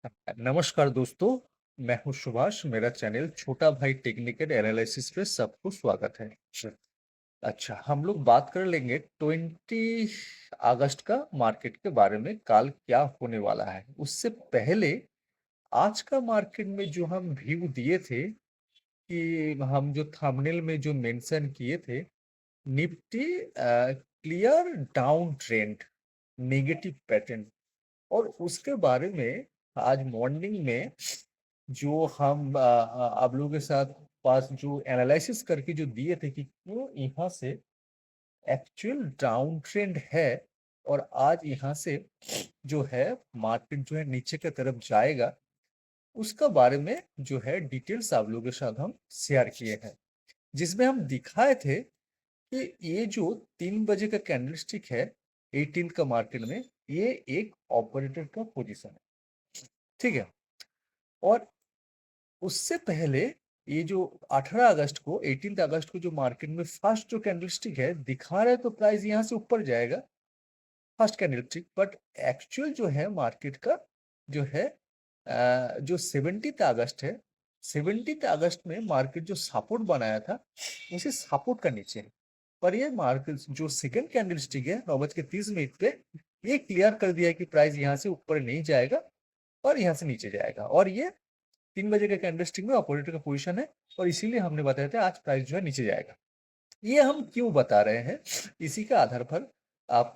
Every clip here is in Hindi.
नमस्कार दोस्तों, मैं हूँ सुभाष। मेरा चैनल छोटा भाई टेक्निकल एनालिसिस पे सबको स्वागत है। अच्छा, हम लोग बात कर लेंगे 20 अगस्त का मार्केट के बारे में, कल क्या होने वाला है। उससे पहले आज का मार्केट में जो हम व्यू दिए थे कि हम जो थंबनेल में जो मेंशन किए थे, Nifty clear down trend, negative pattern, और उसके बारे में आज मॉर्निंग में जो हम आप लोगों के साथ पास जो एनालिसिस करके जो दिए थे कि क्यों यहाँ से एक्चुअल डाउन ट्रेंड है और आज यहाँ से जो है मार्केट जो है नीचे की तरफ जाएगा, उसका बारे में जो है डिटेल्स आप लोगों के साथ हम शेयर किए हैं, जिसमें हम दिखाए थे कि ये जो 3 बजे का कैंडलस्टिक है 18 का मार्केट में, ये एक ऑपरेटर का पोजीशन है। ठीक है। और उससे पहले ये जो 18 अगस्त को 18 अगस्त को जो मार्केट में फर्स्ट जो कैंडलस्टिक है दिखा रहा है, तो प्राइस यहाँ से ऊपर जाएगा फर्स्ट कैंडलस्टिक, बट एक्चुअल जो है मार्केट का जो है जो 17 अगस्त है, 17 अगस्त में मार्केट जो सपोर्ट बनाया था उसे सपोर्ट का नीचे है। पर ये मार्केट जो सेकंड कैंडलस्टिक है 9:30 पे, ये क्लियर कर दिया है कि प्राइस यहाँ से ऊपर नहीं जाएगा और यहाँ से नीचे जाएगा, और ये 3 बजे के कैंडलस्टिक में अपोजिट का पोजीशन है, और इसीलिए हमने बताया था आज प्राइस जो है नीचे जाएगा। ये हम क्यों बता रहे हैं, इसी के आधार पर आप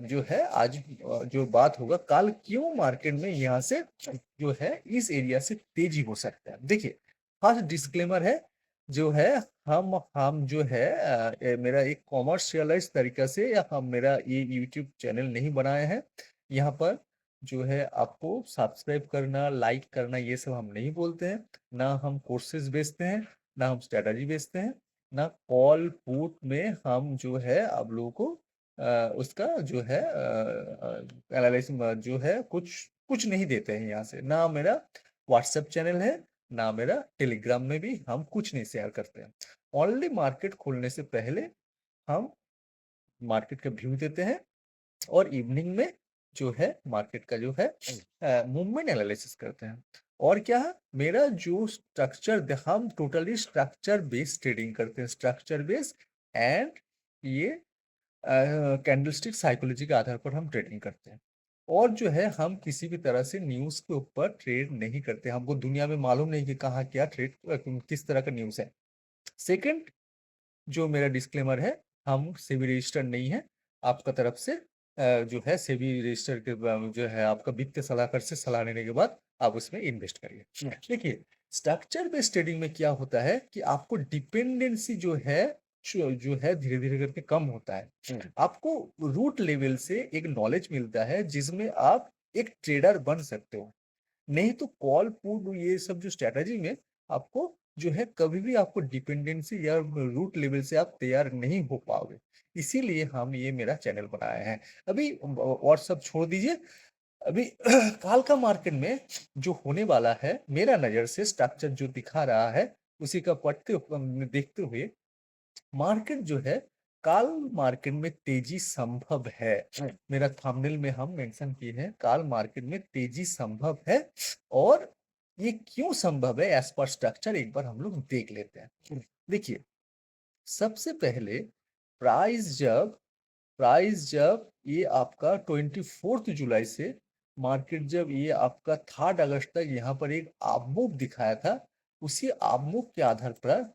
जो है आज जो बात होगा कल क्यों मार्केट में यहाँ से जो है इस एरिया से तेजी हो सकता है। देखिए, फर्स्ट डिस्क्लेमर है जो है, हम जो है मेरा एक कॉमर्शियलाइज तरीका से या हम मेरा ये यूट्यूब चैनल नहीं बनाए हैं। यहाँ पर जो है आपको सब्सक्राइब करना, लाइक करना, ये सब हम नहीं बोलते हैं। ना हम कोर्सेज बेचते हैं, ना हम स्ट्रेटजी बेचते हैं, ना कॉल पुट में हम जो है आप लोगों को उसका जो है एनालिसिस जो है कुछ कुछ नहीं देते हैं यहाँ से। ना मेरा व्हाट्सएप चैनल है, ना मेरा टेलीग्राम में भी हम कुछ नहीं शेयर करते हैं। ओनली मार्केट खोलने से पहले हम मार्केट का व्यू देते हैं, और इवनिंग में जो है मार्केट का जो है मूवमेंट एनालिसिस करते हैं। और क्या है, मेरा जो स्ट्रक्चर, हम टोटली स्ट्रक्चर बेस्ड ट्रेडिंग करते हैं, स्ट्रक्चर बेस्ड, एंड ये कैंडलस्टिक साइकोलॉजी के आधार पर हम ट्रेडिंग करते हैं। और जो है हम किसी भी तरह से न्यूज के ऊपर ट्रेड नहीं करते। हमको दुनिया में मालूम नहीं कि कहाँ क्या ट्रेड किस तरह का न्यूज है। सेकंड, जो मेरा डिस्क्लेमर है, हम सेबी रजिस्टर्ड नहीं है। आपका तरफ से जो है सेबी रजिस्टर के जो है आपका वित्तीय सलाहकार से सलाह लेने के बाद आप उसमें इन्वेस्ट करिए। देखिए, स्ट्रक्चर बेस्ड ट्रेडिंग में क्या होता है कि आपको डिपेंडेंसी जो है जो है धीरे धीरे करके कम होता है। आपको रूट लेवल से एक नॉलेज मिलता है जिसमें आप एक ट्रेडर बन सकते हो। नहीं तो कॉल पुट ये सब जो स्ट्रेटजी में आपको जो है कभी भी आपको डिपेंडेंसी या रूट लेवल से आप तैयार नहीं हो पाओगे। इसीलिए हम ये मेरा चैनल बनाए हैं। अभी और सब छोड़ दीजिए। अभी काल का मार्केट में जो होने वाला है, मेरा नजर से स्ट्रक्चर जो दिखा रहा है उसी का देखते हुए मार्केट जो है, काल मार्केट में तेजी संभव है। मेरा थंबनेल में हम मेंशन किए हैं काल मार्केट में तेजी संभव है। और ये क्यों संभव है, एज पर स्ट्रक्चर एक बार हम लोग देख लेते हैं। देखिए, सबसे पहले प्राइस जब प्राइस जब ये आपका 24 जुलाई से मार्केट जब ये आपका 3 अगस्त तक यहाँ पर एक आपमूव दिखाया था, उसी आपमूव के आधार पर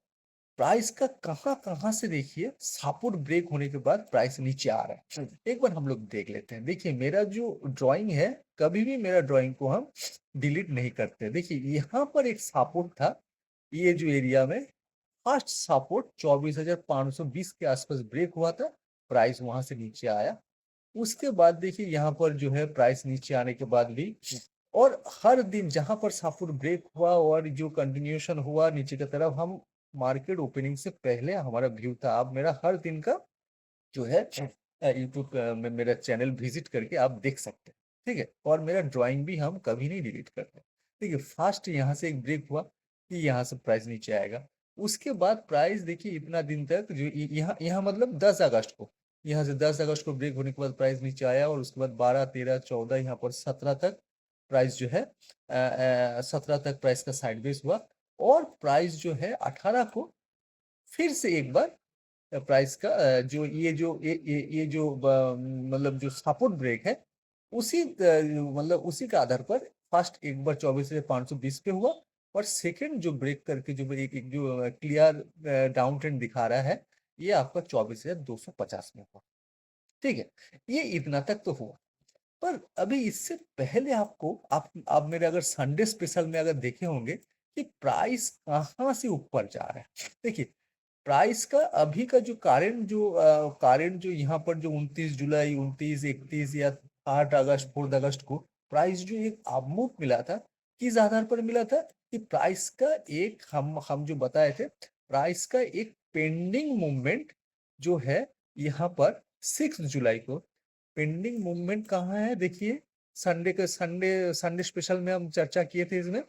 प्राइस का कहाँ-कहाँ से देखिए सपोर्ट ब्रेक होने के बाद प्राइस नीचे आ रहा है। एक बार हम लोग देख लेते हैं। देखिए, मेरा जो ड्राइंग है, कभी भी मेरा ड्राइंग को हम डिलीट नहीं करते। देखिए, यहाँ पर एक सपोर्ट था, ये जो एरिया में फर्स्ट सपोर्ट 24,520 के आसपास ब्रेक हुआ था, प्राइस वहां से नीचे आया। उसके बाद देखिए यहाँ पर जो है प्राइस नीचे आने के बाद भी, और हर दिन जहां पर सपोर्ट ब्रेक हुआ और जो कंटिन्यूएशन हुआ नीचे की तरफ, हम मार्केट ओपनिंग से पहले हमारा व्यू था। आप मेरा हर दिन का जो है यूट्यूब में मेरा चैनल विजिट करके आप देख सकते हैं। ठीक है, और मेरा ड्राइंग भी हम कभी नहीं डिलीट करते। देखिए, फास्ट यहाँ से एक ब्रेक हुआ कि यहाँ से प्राइस नीचे आएगा। उसके बाद प्राइस देखिए इतना दिन तक जो यहाँ यहाँ मतलब 10 अगस्त को, यहाँ से 10 अगस्त को ब्रेक होने के बाद प्राइस नीचे आया, और उसके बाद 12, 13, 14, यहाँ पर 17 तक प्राइस जो है 17 तक प्राइस का साइडवेज हुआ और प्राइस जो है 18 को फिर से एक बार प्राइस का जो ये जो मतलब जो सपोर्ट ब्रेक है उसी मतलब उसी के आधार पर फर्स्ट एक बार 24,520 पे हुआ और सेकंड जो ब्रेक करके जो एक जो क्लियर डाउन ट्रेंड दिखा रहा है ये आपका 24,250 में हुआ। ठीक है, ये इतना तक तो हुआ। पर अभी इससे पहले आपको आप मेरे अगर संडे स्पेशल में अगर देखे होंगे कि प्राइस कहाँ से ऊपर जा रहा है। देखिए प्राइस का अभी का जो करंट जो यहाँ पर जो 29 जुलाई 29 31 या 8 अगस्त 4 अगस्त को प्राइस जो एक अपमूव मिला था किस आधार पर मिला था कि प्राइस का एक हम जो बताए थे प्राइस का एक पेंडिंग मूवमेंट जो है यहाँ पर 6 जुलाई को पेंडिंग मूवमेंट कहाँ है देखिए संडे संडे स्पेशल में हम चर्चा किए थे इसमें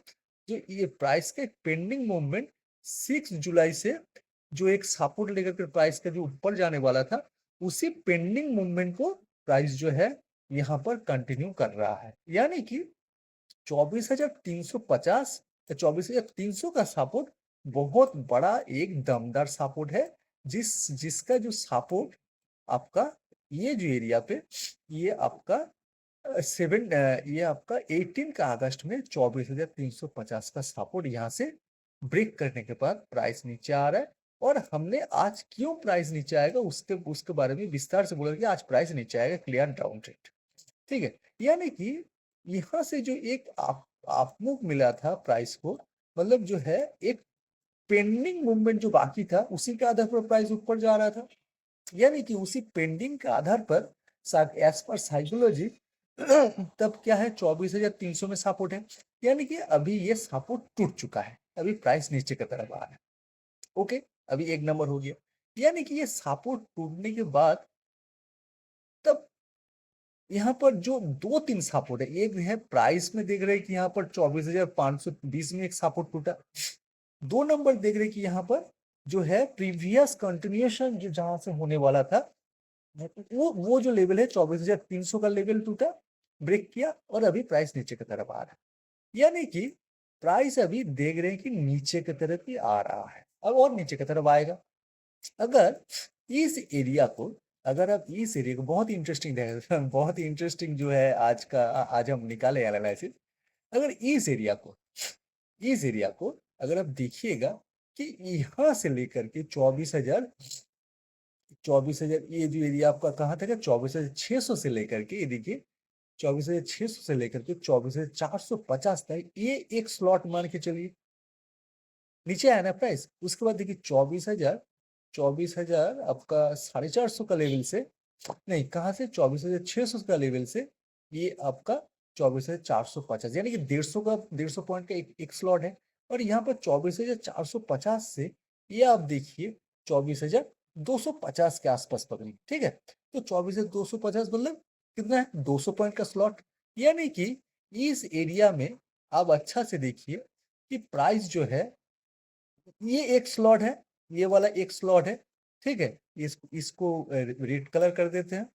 जो ये प्राइस का एक पेंडिंग मूवमेंट 6 जुलाई से जो एक सपोर्ट लेकर के प्राइस का जो ऊपर जाने वाला था उसी पेंडिंग मूवमेंट को प्राइस जो है यहाँ पर कंटिन्यू कर रहा है यानी कि 24,350 या 24,300 का सपोर्ट बहुत बड़ा एक दमदार सपोर्ट है जिसका जो सपोर्ट आपका ये जो एरिया पे ये आपका ये आपका 18 का अगस्त में 24,350 का सपोर्ट यहाँ से ब्रेक करने के बाद प्राइस नीचे आ रहा है और हमने आज क्यों प्राइस नीचे आएगा उसके उसके बारे में विस्तार से बोला कि आज प्राइस नीचे आएगा क्लियर डाउन ट्रेंड। ठीक है, यानी कि यहाँ से जो एक आप मूव मिला था प्राइस को मतलब जो है एक पेंडिंग मूवमेंट जो बाकी था उसी के आधार पर प्राइस ऊपर जा रहा था यानी कि उसी पेंडिंग के आधार पर एज पर साइकोलॉजी तब क्या है 24,300 में सपोर्ट है यानी कि अभी ये सपोर्ट टूट चुका है अभी प्राइस नीचे की तरफ आ रहा है। ओके, अभी एक नंबर हो गया यानी कि ये सपोर्ट टूटने के बाद तब यहाँ पर जो दो तीन सपोर्ट है एक है प्राइस में देख रहे हैं कि यहाँ पर 24,520 में एक सपोर्ट टूटा। दो नंबर देख रहे हैं कि यहाँ पर जो है प्रीवियस कंटिन्यूएशन जो जहां से होने वाला था वो जो लेवल है 24,300 का लेवल टूटा ब्रेक किया और अभी प्राइस नीचे की तरफ आ रहा है यानी कि प्राइस अभी देख रहे हैं कि नीचे की तरफ ही आ रहा है अब और नीचे की तरफ आएगा। अगर इस एरिया को अगर आप इस एरिया को बहुत इंटरेस्टिंग बहुत ही इंटरेस्टिंग जो है आज हम निकाले एनालिसिस अगर इस एरिया को अगर आप देखिएगा कि यहाँ से लेकर के 24,000 ये जो एरिया आपका कहाँ था 24,600 से लेकर के ये देखिए 24,600 से लेकर के 24,450 तक ये एक स्लॉट मान के चलिए नीचे आया ना प्राइस उसके बाद देखिए 24,000 आपका 450 का लेवल से नहीं कहाँ से 24,600 का लेवल से ये आपका 24,450 यानी कि 150 पॉइंट का एक स्लॉट है और यहाँ पर 24,450 से ये आप देखिए 24,250 के आसपास पकड़ी ठीक है तो 24,250 मतलब कितना है 200 पॉइंट का स्लॉट यानी कि इस एरिया में आप अच्छा से देखिए कि प्राइस जो है ये एक स्लॉट है ये वाला एक स्लॉट है ठीक है इसको रेड कलर कर देते हैं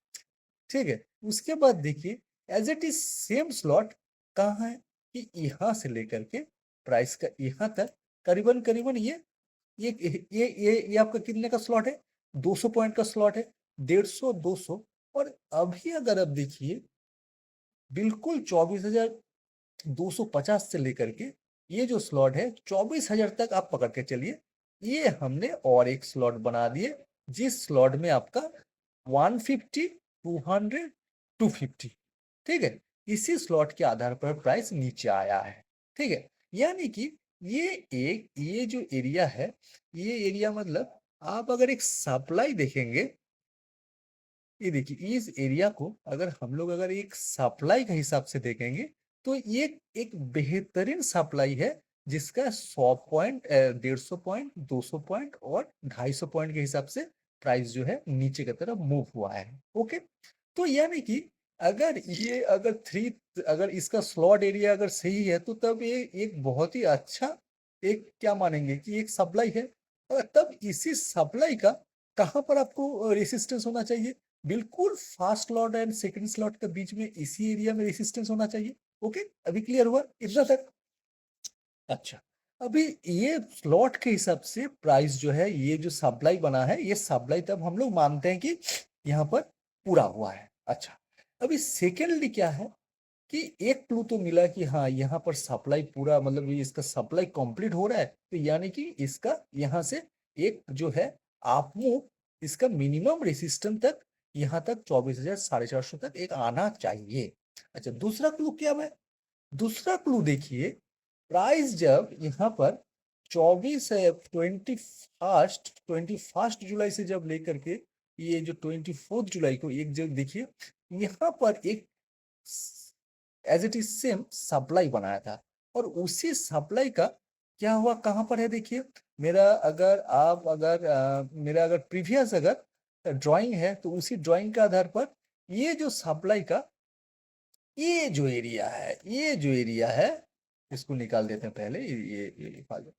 ठीक है उसके बाद देखिए as it is same slot कहाँ है कि यहाँ से लेकर के प्राइस का यहाँ तक करीबन करीबन ये आपका कितने का स्लॉट है 200 पॉइंट का स्लॉट है 150 200 और अभी अगर आप देखिए बिल्कुल 24,250 से लेकर के ये जो स्लॉट है 24,000 तक आप पकड़ के चलिए ये हमने और एक स्लॉट बना दिए जिस स्लॉट में आपका 150 200 250 ठीक है इसी स्लॉट के आधार पर प्राइस नीचे आया है ठीक है यानी कि ये जो एरिया है ये एरिया मतलब आप अगर एक सप्लाई देखेंगे ये देखिए इस एरिया को अगर हम लोग अगर एक सप्लाई के हिसाब से देखेंगे तो ये एक बेहतरीन सप्लाई है जिसका 100 पॉइंट 150 पॉइंट 200 पॉइंट और 250 पॉइंट के हिसाब से प्राइस जो है नीचे की तरफ मूव हुआ है ओके तो यानी कि अगर इसका स्लॉट एरिया अगर सही है तो तब ये एक बहुत ही अच्छा एक क्या मानेंगे कि एक सप्लाई है और तब इसी सप्लाई का कहाँ पर आपको रेसिस्टेंस होना चाहिए बिल्कुल first slot and second slot के बीच में इसी एरिया में रेसिस्टेंस होना चाहिए ओके, अभी क्लियर हुआ इतना तक? अच्छा, अभी ये स्लॉट के हिसाब से प्राइस जो है, ये जो सप्लाई बना है, ये सप्लाई तब हम लोग मानते हैं कि यहाँ पर पूरा हुआ है। अच्छा, अभी सेकेंडली क्या है कि एक क्लू तो मिला कि हाँ, यहाँ पर सप्लाई पूरा मतलब ये इसका सप्लाई कंप्लीट हो रहा है, तो यानी कि इसका यहाँ से एक जो है अप मूव, इसका मिनिमम रेसिस्टेंस तक यहाँ तक 24,450 तक एक आना चाहिए। अच्छा, दूसरा क्लू क्या है? दूसरा क्लू देखिए, प्राइस जब यहाँ पर 24 है, 21st जुलाई से जब लेकर के ये जो 24 जुलाई को एक जगह देखिए, यहाँ पर एक as it is same supply बनाया था, और उसी सप्लाई का क्या हुआ, कहाँ पर है देखिए, मेरा अगर आप अगर मेरा अगर प्रीवियस अगर ड्राइंग है, तो उसी ड्राइंग के आधार पर ये जो सप्लाई का ये जो एरिया है, इसको निकाल देते हैं पहले, ये निकाल दो।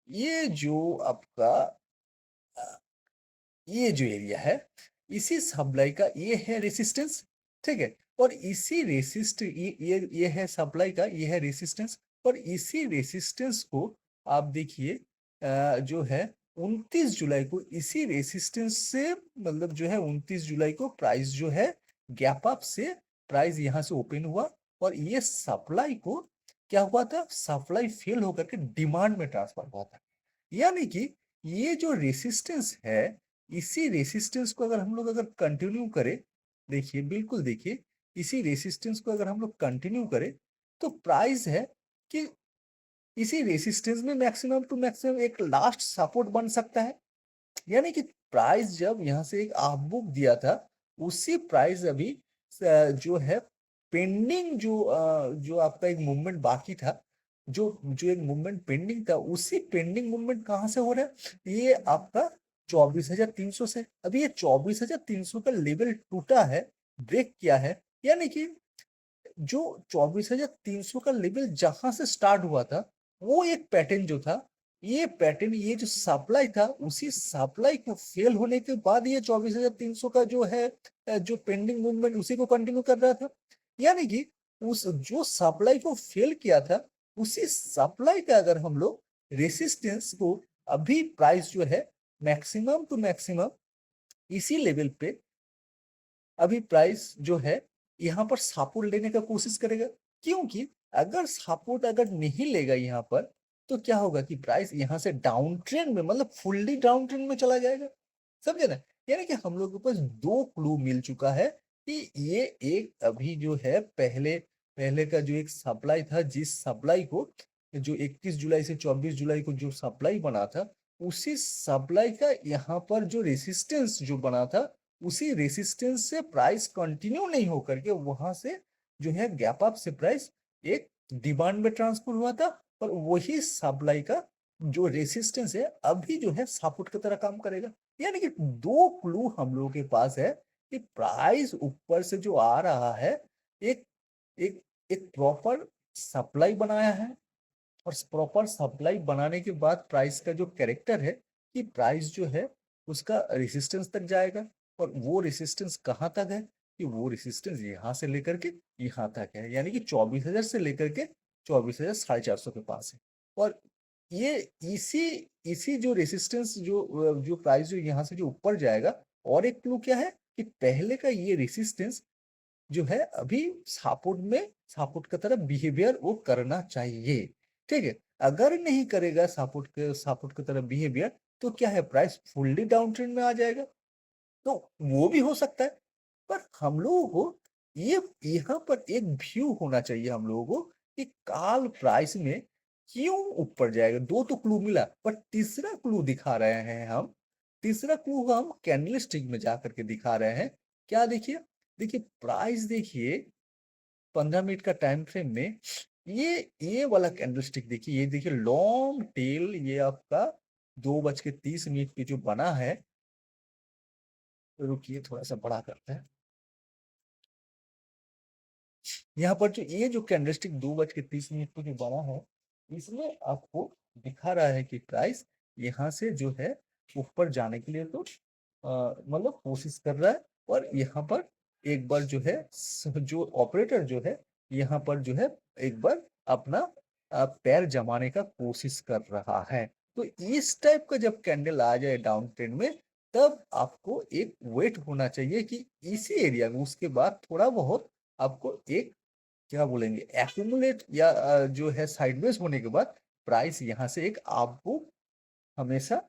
ये जो आपका अ, ये जो एरिया है, इसी सप्लाई का ये है रेसिस्टेंस, ठीक है? और इसी रेसिस्ट ये है सप्लाई का, ये है रेसिस्टेंस, और इसी रेसिस्टेंस को आप देखिए जो है 29 जुलाई को इसी रेसिस्टेंस से मतलब जो है 29 जुलाई को प्राइस जो है गैप अप से प्राइस यहाँ से ओपन हुआ, और ये सप्लाई को क्या हुआ था, सप्लाई फेल होकर के डिमांड में ट्रांसफर हुआ था। यानी कि ये जो रेसिस्टेंस है, इसी रेसिस्टेंस को अगर हम लोग अगर कंटिन्यू करें, देखिए बिल्कुल देखिए, इसी रेसिस्टेंस को अगर हम लोग कंटिन्यू करें, तो प्राइस है कि इसी रेसिस्टेंस में मैक्सिमम टू मैक्सिमम एक लास्ट सपोर्ट बन सकता है। यानी कि प्राइस जब यहाँ से एक आप बुक दिया था, उसी प्राइस अभी जो है पेंडिंग जो आपका एक मूवमेंट बाकी था, जो एक मूवमेंट पेंडिंग था, उसी पेंडिंग मूवमेंट कहाँ से हो रहा है, ये आपका 24,300 से। अभी ये 24,300 का लेवल टूटा है, ब्रेक किया है, यानी कि जो 24,300 का लेवल जहां से स्टार्ट हुआ था, वो एक पैटर्न जो था, ये पैटर्न, ये जो सप्लाई था, उसी सप्लाई को फेल होने के बाद ये 24,300 का जो है जो पेंडिंग मूवमेंट उसी को कंटिन्यू कर रहा था। यानी कि उस जो सप्लाई को फेल किया था, उसी सप्लाई का अगर हम लोग रेसिस्टेंस को अभी प्राइस जो है मैक्सिमम टू मैक्सिमम इसी लेवल पे अभी प्राइस जो है यहाँ पर सपोर्ट लेने का कोशिश करेगा, क्योंकि अगर सपोर्ट अगर नहीं लेगा यहाँ पर, तो क्या होगा कि प्राइस यहाँ से डाउन ट्रेंड में मतलब फुल्ली डाउन ट्रेंड में चला जाएगा। समझे ना? यानी कि हम लोग के पास दो क्लू मिल चुका है कि ये एक अभी जो है पहले पहले का जो एक सप्लाई था, जिस सप्लाई को जो 21 जुलाई से 24 जुलाई को जो सप्लाई बना था, उसी सप्लाई का यहाँ पर जो रेसिस्टेंस जो बना था, उसी रेसिस्टेंस से प्राइस कंटिन्यू नहीं होकर के वहां से जो है गैप अप से प्राइस एक डिमांड में ट्रांसफर हुआ था, और वही सप्लाई का जो रेसिस्टेंस है अभी जो है सपोर्ट की तरह काम करेगा। यानी कि दो क्लू हम लोगों के पास है कि प्राइस ऊपर से जो आ रहा है, एक एक एक प्रॉपर सप्लाई बनाया है, और प्रॉपर सप्लाई बनाने के बाद प्राइस का जो कैरेक्टर है कि प्राइस जो है उसका रेसिस्टेंस तक जाएगा, और वो रेसिस्टेंस कहाँ तक है कि वो रेसिस्टेंस यहाँ से लेकर के यहाँ तक है, यानी कि 24,000 से लेकर के 24,450 के पास है। और ये इसी इसी जो रेसिस्टेंस जो प्राइस जो यहाँ से जो ऊपर जाएगा, और एक क्लू क्या है कि पहले का ये रेसिस्टेंस जो है अभी सपोर्ट की तरह बिहेवियर वो करना चाहिए। ठीक है? अगर नहीं करेगा सपोर्ट की तरह बिहेवियर, तो क्या है, प्राइस फुल्ली डाउन ट्रेंड में आ जाएगा। तो वो भी हो सकता है। पर हम लोगों को ये यहाँ पर एक व्यू होना चाहिए हम लोगों को कि काल प्राइस में क्यों ऊपर जाएगा। दो तो क्लू मिला, पर तीसरा क्लू दिखा रहे हैं हम। तीसरा क्लू हम कैंडलस्टिक में जाकर के दिखा रहे हैं। क्या देखिए, देखिए प्राइस देखिए 15 मिनट का टाइम फ्रेम में ये वाला कैंडलस्टिक देखिए, ये देखिए लॉन्ग टेल, ये आपका 2:30 पे जो बना है, रुकिए थोड़ा सा बड़ा करते हैं। यहाँ पर जो ये जो कैंडलस्टिक 2:30 पे जो बना है, इसमें आपको दिखा रहा है कि प्राइस यहाँ से जो है ऊपर जाने के लिए तो मतलब कोशिश कर रहा है, और यहाँ पर एक बार जो है जो ऑपरेटर जो है यहाँ पर जो है एक बार अपना पैर जमाने का कोशिश कर रहा है। तो इस टाइप का जब कैंडल आ जाए डाउन ट्रेंड में, तब आपको एक वेट होना चाहिए कि इसी एरिया में उसके बाद थोड़ा बहुत आपको एक क्या बोलेंगे एक्यूमुलेट या जो है साइडवेज होने के बाद प्राइस यहाँ से एक आपको हमेशा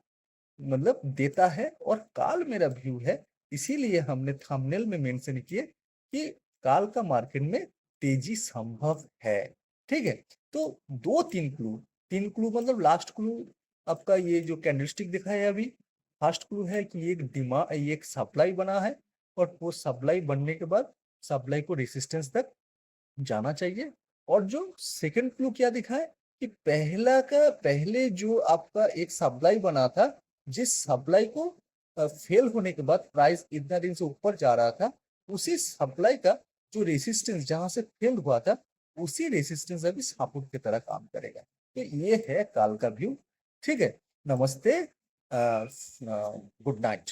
मतलब देता है और काल मेरा व्यू है, इसीलिए हमने थंबनेल में मेंशन किए कि काल का मार्केट में तेजी संभव है। ठीक है? तो 2-3 क्लू, 3 क्लू मतलब लास्ट क्लू आपका ये जो कैंडलस्टिक दिखा है अभी, फर्स्ट क्लू है कि ये एक सप्लाई बना है और वो सप्लाई बनने के बाद सप्लाई को रेजिस्टेंस तक जाना चाहिए। और जो सेकंड क्लू क्या दिखा है कि पहले जो आपका एक सप्लाई बना था, जिस सप्लाई को फेल होने के बाद प्राइस इतना दिन से ऊपर जा रहा था, उसी सप्लाई का जो रेसिस्टेंस जहां से फेल हुआ था, उसी रेसिस्टेंस अभी सपोर्ट की तरह काम करेगा। तो ये है काल का व्यू। ठीक है? नमस्ते, गुड नाइट।